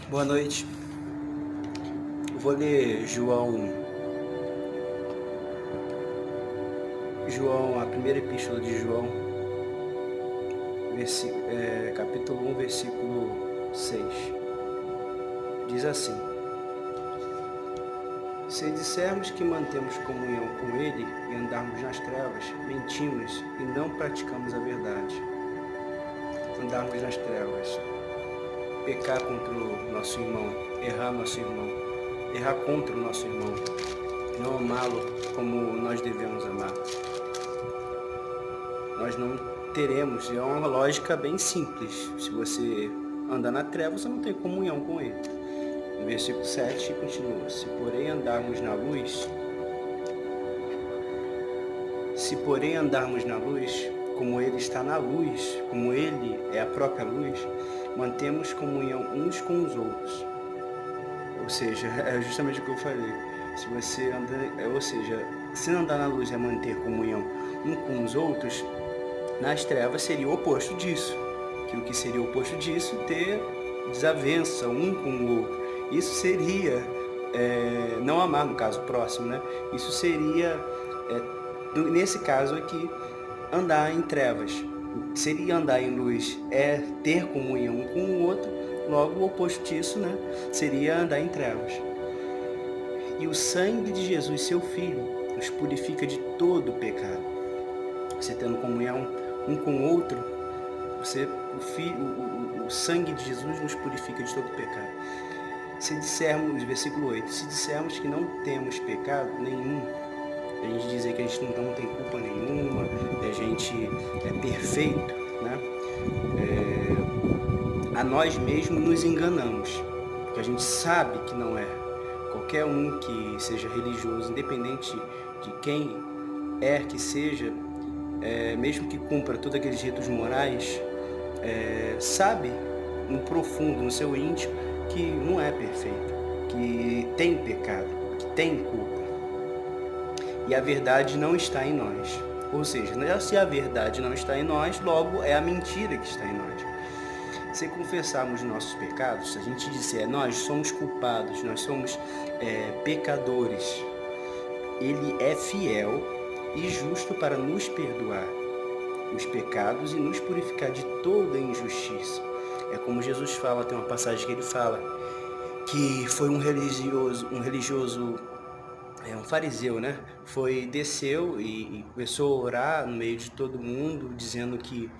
Boa noite. Eu vou ler João, a primeira epístola de João, capítulo 1, versículo 6. Diz assim: Se dissermos que mantemos comunhão com Ele e andarmos nas trevas, mentimos e não praticamos a verdade. Andarmos nas trevas, pecar contra o nosso irmão, errar contra o nosso irmão, não amá-lo como nós devemos amar. Nós não teremos, é uma lógica bem simples. Se você andar na treva, você não tem comunhão com Ele. No versículo 7 continua: Se porém andarmos na luz, como Ele está na luz, como Ele é a própria luz, mantemos comunhão uns com os outros. Ou seja, é justamente o que eu falei. Se andar na luz é manter comunhão um com os outros, nas trevas seria o oposto disso. Que o que seria o oposto disso? Ter desavença um com o outro. Isso seria não amar, no caso próximo, né? Isso seria, nesse caso aqui, andar em trevas. Seria andar em luz é ter comunhão um com o outro, logo o oposto disso, né? Seria andar em trevas. E o sangue de Jesus, seu Filho, nos purifica de todo o pecado. Você tendo comunhão um com o outro, o sangue de Jesus nos purifica de todo pecado. Versículo 8, se dissermos que não temos pecado nenhum, a gente dizer que a gente não tem culpa nenhuma, que a gente é perfeito, né? A nós mesmos nos enganamos, porque a gente sabe que não é. Qualquer um que seja religioso, independente de quem que seja, mesmo que cumpra todos aqueles ritos morais, sabe no profundo, no seu íntimo, que não é perfeito, que tem pecado, que tem culpa. E a verdade não está em nós. Ou seja, se a verdade não está em nós, logo é a mentira que está em nós. Se confessarmos nossos pecados, se a gente disser nós somos culpados, nós somos pecadores, Ele é fiel e justo para nos perdoar os pecados e nos purificar de toda injustiça. É como Jesus fala, tem uma passagem que ele fala que foi um fariseu, né? Desceu e começou a orar no meio de todo mundo, dizendo que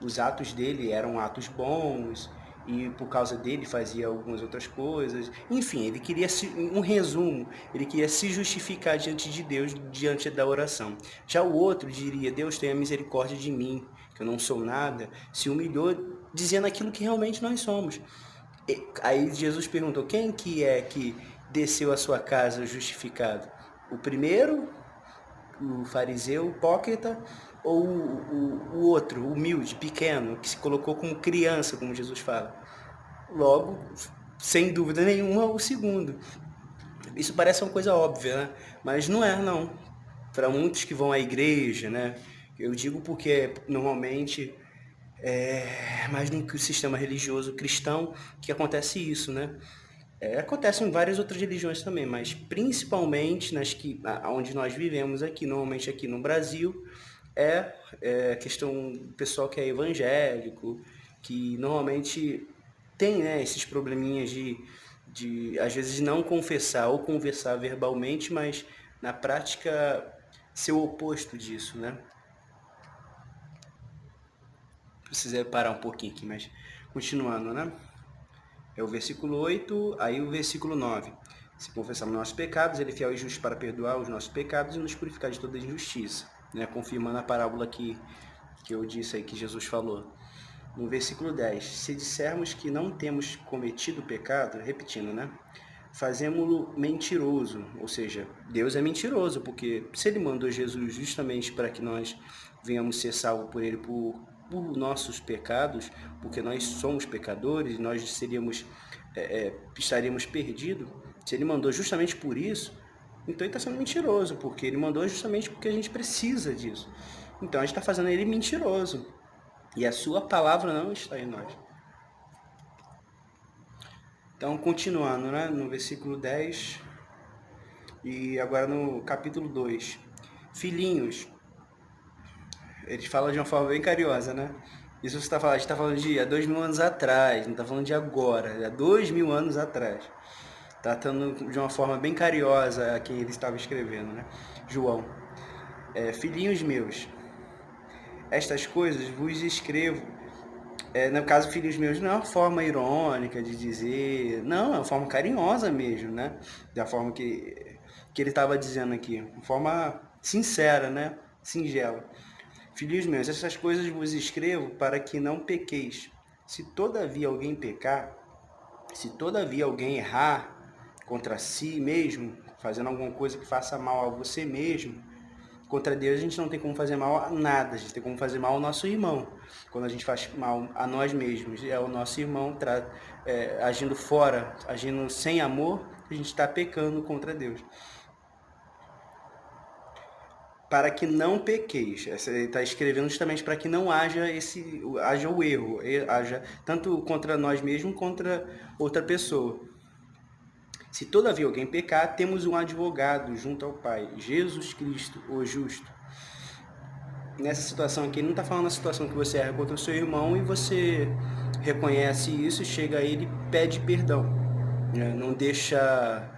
os atos dele eram atos bons e por causa dele fazia algumas outras coisas. Enfim, ele queria um resumo, ele queria se justificar diante de Deus, diante da oração. Já o outro diria: Deus, tenha misericórdia de mim, que eu não sou nada. Se humilhou dizendo aquilo que realmente nós somos. Aí Jesus perguntou: quem que é que desceu à sua casa justificado? O primeiro, o fariseu hipócrita, ou o outro, humilde, pequeno, que se colocou como criança, como Jesus fala? Logo, sem dúvida nenhuma, o segundo. Isso parece uma coisa óbvia, né? Mas não é, não. Para muitos que vão à igreja, né? Eu digo porque normalmente mais no sistema religioso cristão que acontece isso, né? Acontece em várias outras religiões também, mas principalmente onde nós vivemos aqui, normalmente aqui no Brasil, é questão do pessoal que é evangélico, que normalmente tem, né, esses probleminhas de às vezes não confessar ou conversar verbalmente, mas na prática ser o oposto disso, né? Precisei parar um pouquinho aqui, mas continuando, né? É o versículo 8, aí o versículo 9. Se confessarmos nossos pecados, ele é fiel e justo para perdoar os nossos pecados e nos purificar de toda injustiça, né? Confirmando a parábola que eu disse aí, que Jesus falou. No versículo 10, se dissermos que não temos cometido pecado, repetindo, né? Fazemos-lo mentiroso, ou seja, Deus é mentiroso, porque se ele mandou Jesus justamente para que nós venhamos ser salvos por ele por nossos pecados, porque nós somos pecadores, nós estaríamos perdidos, se ele mandou justamente por isso, então ele está sendo mentiroso, porque ele mandou justamente porque a gente precisa disso. Então a gente está fazendo ele mentiroso, e a sua palavra não está em nós. Então, continuando, né, no versículo 10 e agora no capítulo 2. Filhinhos, ele fala de uma forma bem carinhosa, né? Isso você está falando, a gente está falando de há 2000 anos atrás, não está falando de agora, há 2000 anos atrás. Tratando de uma forma bem carinhosa a quem ele estava escrevendo, né? João. Filhinhos meus, estas coisas vos escrevo. No caso, filhos meus, não é uma forma irônica de dizer, não, é uma forma carinhosa mesmo, né? Da forma que ele estava dizendo aqui, uma forma sincera, né? Singela. Filhos meus, essas coisas vos escrevo para que não pequeis. Se todavia alguém pecar, se todavia alguém errar contra si mesmo, fazendo alguma coisa que faça mal a você mesmo, contra Deus a gente não tem como fazer mal a nada, a gente tem como fazer mal ao nosso irmão. Quando a gente faz mal a nós mesmos, é o nosso irmão agindo fora, agindo sem amor, a gente está pecando contra Deus. Para que não pequeis. Ele está escrevendo justamente para que não haja o erro, haja tanto contra nós mesmos contra outra pessoa. Se todavia alguém pecar, temos um advogado junto ao Pai, Jesus Cristo, o justo. Nessa situação aqui, ele não está falando da situação que você erra contra o seu irmão e você reconhece isso, chega a ele e pede perdão. Não deixa,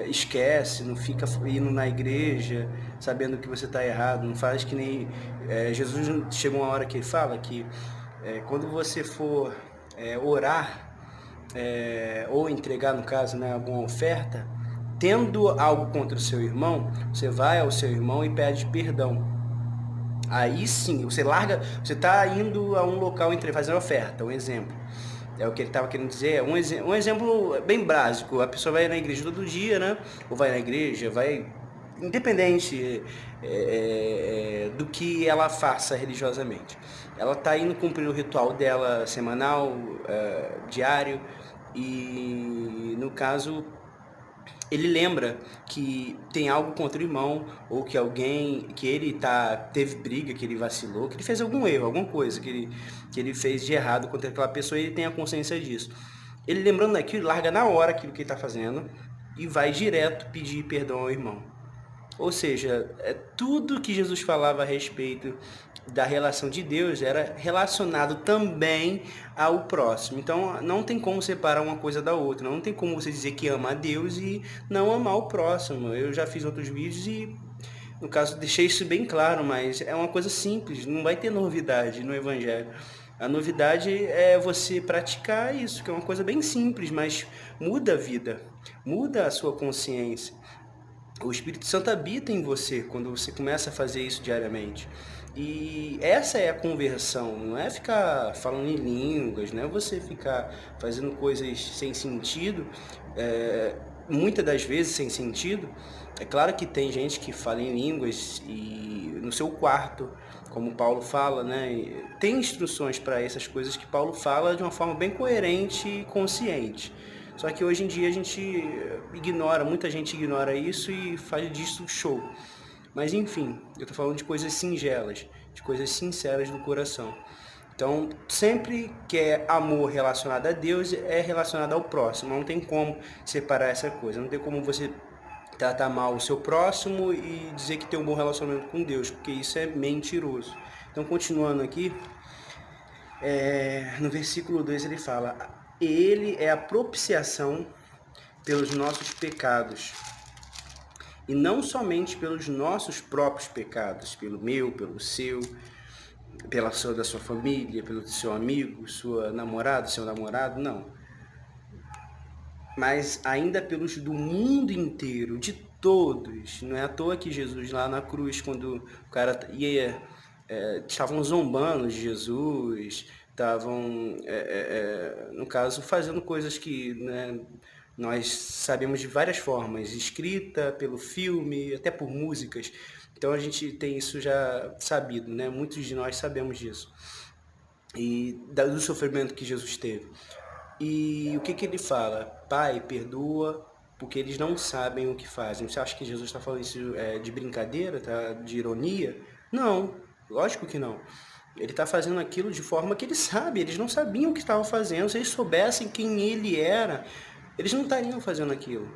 esquece, não fica indo na igreja sabendo que você está errado, não faz que nem... Jesus chegou uma hora que ele fala que quando você for orar, ou entregar, no caso, né, alguma oferta, tendo algo contra o seu irmão, você vai ao seu irmão e pede perdão. Aí sim, você está indo a um local fazer oferta, um exemplo. É o que ele estava querendo dizer, um exemplo bem básico. A pessoa vai na igreja todo dia, né? Ou vai na igreja, independente do que ela faça religiosamente. Ela está indo cumprir o ritual dela semanal, diário, e no caso ele lembra que tem algo contra o irmão, ou que ele teve briga, que ele vacilou, que ele fez algum erro, alguma coisa que ele fez de errado contra aquela pessoa, e ele tem a consciência disso. Ele, lembrando daquilo, larga na hora aquilo que ele está fazendo e vai direto pedir perdão ao irmão. Ou seja, tudo que Jesus falava a respeito da relação de Deus era relacionado também ao próximo. Então não tem como separar uma coisa da outra. Não tem como você dizer que ama a Deus e não amar o próximo. Eu já fiz outros vídeos e, no caso, deixei isso bem claro, mas é uma coisa simples, não vai ter novidade no Evangelho. A novidade é você praticar isso, que é uma coisa bem simples, mas muda a vida, muda a sua consciência. O Espírito Santo habita em você quando você começa a fazer isso diariamente. E essa é a conversão, não é ficar falando em línguas, não é você ficar fazendo coisas sem sentido, muitas das vezes sem sentido. É claro que tem gente que fala em línguas e no seu quarto, como Paulo fala, né? Tem instruções para essas coisas que Paulo fala de uma forma bem coerente e consciente. Só que hoje em dia a gente muita gente ignora isso e faz disso show. Mas enfim, eu tô falando de coisas singelas, de coisas sinceras do coração. Então, sempre que é amor relacionado a Deus, é relacionado ao próximo. Não tem como separar essa coisa. Não tem como você tratar mal o seu próximo e dizer que tem um bom relacionamento com Deus, porque isso é mentiroso. Então, continuando aqui, no versículo 2 ele fala: ele é a propiciação pelos nossos pecados, e não somente pelos nossos próprios pecados, pelo meu, pelo seu, da sua família, pelo seu amigo, sua namorada, seu namorado, não. Mas ainda pelos do mundo inteiro, de todos. Não é à toa que Jesus lá na cruz, quando o cara ia, estavam zombando de Jesus, estavam, no caso, fazendo coisas que, né, nós sabemos de várias formas, escrita, pelo filme, até por músicas. Então a gente tem isso já sabido, né? Muitos de nós sabemos disso. E do sofrimento que Jesus teve. E o que ele fala? Pai, perdoa, porque eles não sabem o que fazem. Você acha que Jesus está falando isso de brincadeira, tá? De ironia? Não, lógico que não. Ele está fazendo aquilo de forma que ele sabe, eles não sabiam o que estavam fazendo. Se eles soubessem quem ele era, eles não estariam fazendo aquilo.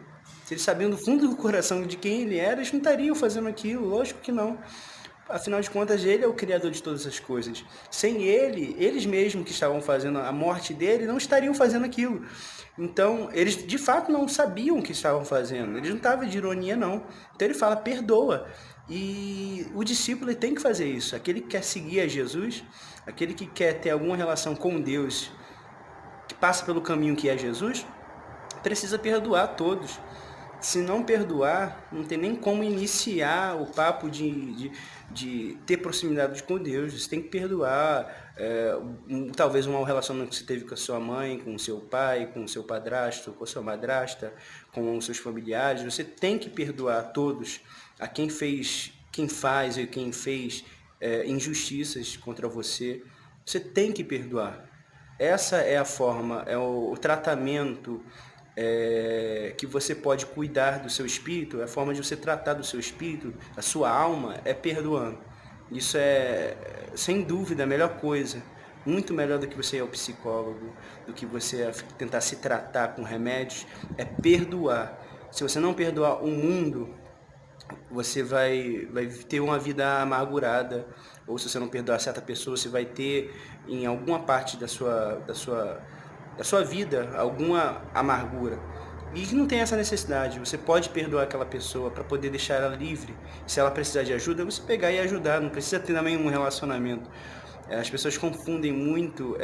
Se eles sabiam do fundo do coração de quem ele era, eles não estariam fazendo aquilo, lógico que não. Afinal de contas, ele é o criador de todas as coisas. Sem ele, eles mesmos que estavam fazendo a morte dele, não estariam fazendo aquilo. Então, eles de fato não sabiam o que estavam fazendo. Eles não estavam de ironia, não. Então ele fala, perdoa. E o discípulo ele tem que fazer isso. Aquele que quer seguir a Jesus, aquele que quer ter alguma relação com Deus, que passa pelo caminho que é Jesus, precisa perdoar todos. Se não perdoar, não tem nem como iniciar o papo de ter proximidade com Deus. Você tem que perdoar, talvez um mau relacionamento que você teve com a sua mãe, com o seu pai, com o seu padrasto, com a sua madrasta, com os seus familiares. Você tem que perdoar todos, a quem faz e quem fez injustiças contra você. Você tem que perdoar. Essa é a forma, é o tratamento que você pode cuidar do seu espírito, a forma de você tratar do seu espírito, da sua alma, é perdoando. Isso é, sem dúvida, a melhor coisa. Muito melhor do que você ir ao psicólogo, do que você tentar se tratar com remédios, é perdoar. Se você não perdoar o mundo, você vai ter uma vida amargurada, ou se você não perdoar certa pessoa, você vai ter em alguma parte da sua vida alguma amargura. E não tem essa necessidade. Você pode perdoar aquela pessoa para poder deixar ela livre. Se ela precisar de ajuda, você pegar e ajudar. Não precisa ter também um relacionamento. As pessoas confundem muito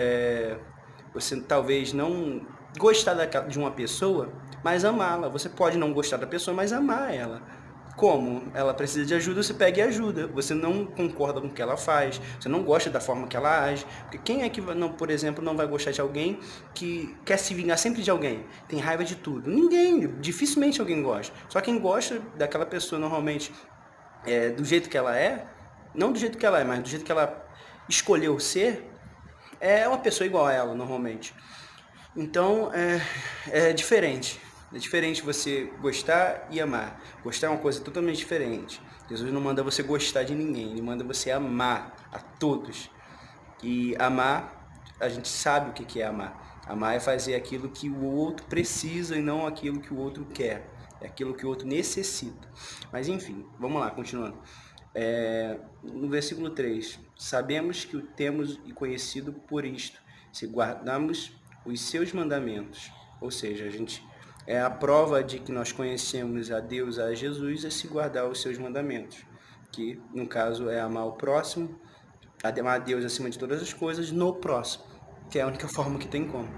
você talvez não gostar de uma pessoa, mas amá-la. Você pode não gostar da pessoa, mas amar ela. Como ela precisa de ajuda, você pega e ajuda. Você não concorda com o que ela faz, você não gosta da forma que ela age. Porque quem é que, não, por exemplo, não vai gostar de alguém que quer se vingar sempre de alguém? Tem raiva de tudo. Ninguém, dificilmente alguém gosta. Só quem gosta daquela pessoa normalmente do jeito que ela é, não do jeito que ela é, mas do jeito que ela escolheu ser, é uma pessoa igual a ela normalmente. Então é diferente. É diferente você gostar e amar. Gostar é uma coisa totalmente diferente. Jesus não manda você gostar de ninguém, ele manda você amar a todos. E amar, a gente sabe o que é amar. Amar é fazer aquilo que o outro precisa e não aquilo que o outro quer. É aquilo que o outro necessita. Mas enfim, vamos lá, continuando. No versículo 3, sabemos que o temos e conhecido por isto, se guardamos os seus mandamentos. Ou seja, a prova de que nós conhecemos a Deus, a Jesus, é se guardar os seus mandamentos, que no caso é amar o próximo, amar a Deus acima de todas as coisas, no próximo, que é a única forma que tem como.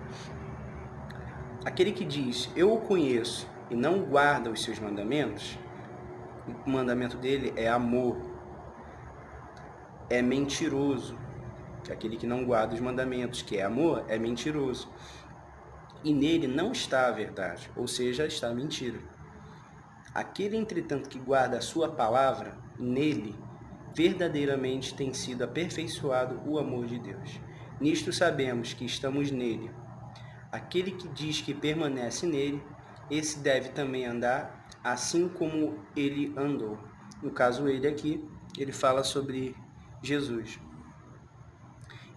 Aquele que diz, eu o conheço, e não guarda os seus mandamentos, o mandamento dele é amor. É mentiroso. Aquele que não guarda os mandamentos, que é amor, é mentiroso. E nele não está a verdade, ou seja, está a mentira. Aquele, entretanto, que guarda a sua palavra, nele, verdadeiramente tem sido aperfeiçoado o amor de Deus. Nisto sabemos que estamos nele. Aquele que diz que permanece nele, esse deve também andar assim como ele andou. No caso, ele aqui, ele fala sobre Jesus.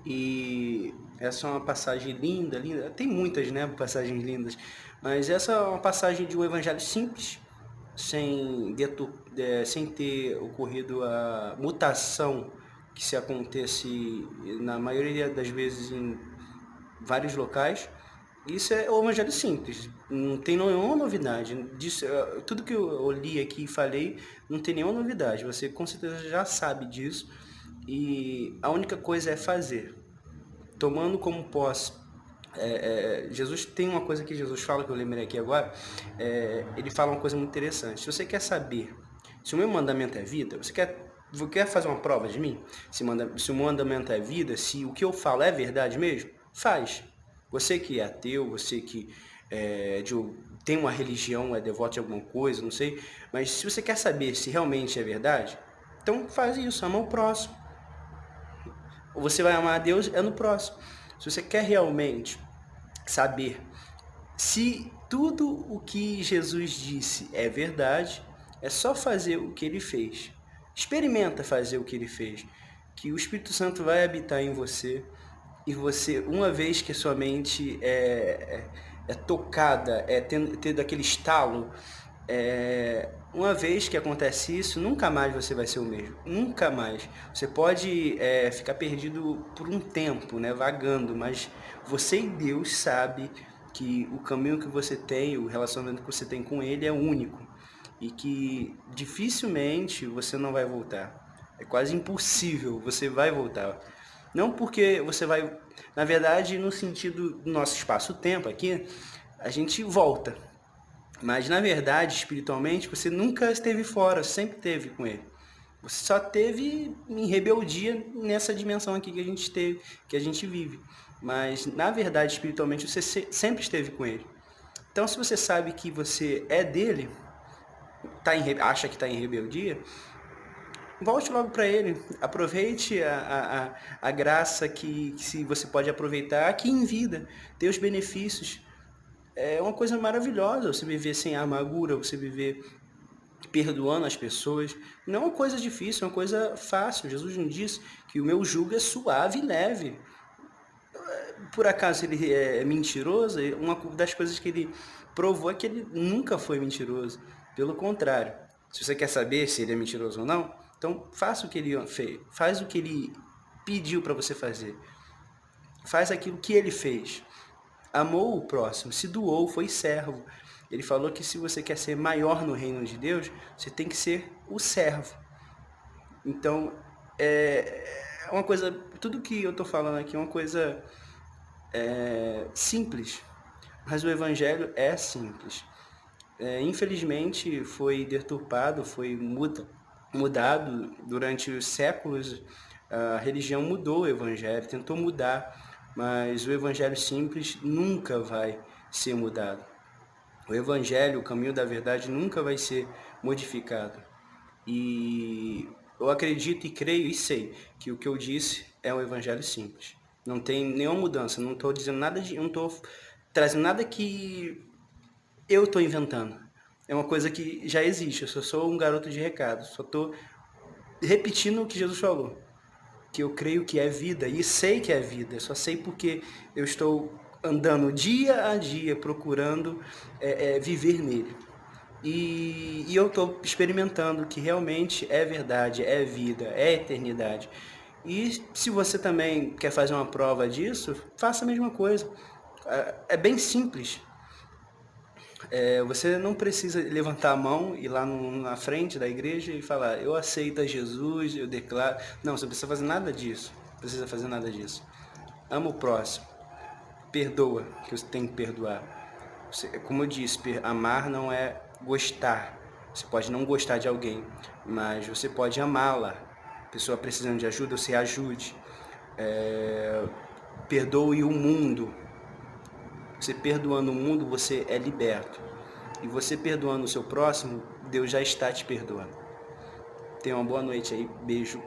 E essa é uma passagem linda, linda. Tem muitas, né, passagens lindas. Mas essa é uma passagem de um evangelho simples, sem ter ocorrido a mutação que se acontece na maioria das vezes em vários locais. Isso é o evangelho simples, não tem nenhuma novidade. Tudo que eu li aqui e falei, não tem nenhuma novidade. Você com certeza já sabe disso. E a única coisa é fazer, tomando como posse. Jesus tem uma coisa que Jesus fala, que eu lembrei aqui agora, ele fala uma coisa muito interessante. Se você quer saber se o meu mandamento é vida, você quer fazer uma prova de mim? Se o mandamento é vida, se o que eu falo é verdade mesmo, faz. Você que é ateu, você que tem uma religião, é devoto de alguma coisa, não sei, mas se você quer saber se realmente é verdade, então faz isso, ama o próximo. Você vai amar a Deus no próximo. Se você quer realmente saber se tudo o que Jesus disse é verdade, é só fazer o que ele fez. Experimenta fazer o que ele fez, que o Espírito Santo vai habitar em você, e você, uma vez que a sua mente é tocada, é tendo aquele estalo. Uma vez que acontece isso, nunca mais você vai ser o mesmo, nunca mais. Você pode ficar perdido por um tempo, né, vagando, mas você e Deus sabe que o caminho que você tem, o relacionamento que você tem com Ele é único e que dificilmente você não vai voltar. É quase impossível, você vai voltar. Não porque você vai, na verdade, no sentido do nosso espaço-tempo aqui, a gente volta. Mas na verdade, espiritualmente, você nunca esteve fora, sempre esteve com ele. Você só teve em rebeldia nessa dimensão aqui que a gente teve, que a gente vive. Mas na verdade, espiritualmente, você sempre esteve com ele. Então, se você sabe que você é dele, acha que está em rebeldia, volte logo para ele. Aproveite a graça que se você pode aproveitar aqui em vida, ter os benefícios. É uma coisa maravilhosa você viver sem amargura, você viver perdoando as pessoas. Não é uma coisa difícil, é uma coisa fácil. Jesus nos disse que o meu jugo é suave e leve. Por acaso ele é mentiroso? Uma das coisas que ele provou é que ele nunca foi mentiroso. Pelo contrário, se você quer saber se ele é mentiroso ou não, então faça o que ele fez, faz o que ele pediu para você fazer. Faz aquilo que ele fez. Amou o próximo, se doou, foi servo. Ele falou que se você quer ser maior no reino de Deus, você tem que ser o servo. Então, é uma coisa, tudo que eu estou falando aqui é uma coisa simples, mas o evangelho é simples. Infelizmente foi deturpado, foi mudado durante os séculos. A religião mudou o evangelho, tentou mudar, mas o evangelho simples nunca vai ser mudado. O evangelho, o caminho da verdade, nunca vai ser modificado. E eu acredito e creio e sei que o que eu disse é um evangelho simples. Não tem nenhuma mudança, não estou dizendo nada não estou trazendo nada que eu estou inventando. É uma coisa que já existe, eu só sou um garoto de recado, só estou repetindo o que Jesus falou. Que eu creio que é vida e sei que é vida, só sei porque eu estou andando dia a dia procurando viver nele. E eu estou experimentando que realmente é verdade, é vida, é eternidade. E se você também quer fazer uma prova disso, faça a mesma coisa. É bem simples. Você não precisa levantar a mão e ir lá na frente da igreja e falar, eu aceito a Jesus, eu declaro. Não, você não precisa fazer nada disso. Não precisa fazer nada disso. Ama o próximo. Perdoa, que você tem que perdoar. Como eu disse, amar não é gostar. Você pode não gostar de alguém, mas você pode amá-la. Pessoa precisando de ajuda, você ajude. Perdoe o mundo. Você perdoando o mundo, você é liberto. E você perdoando o seu próximo, Deus já está te perdoando. Tenha uma boa noite aí. Beijo.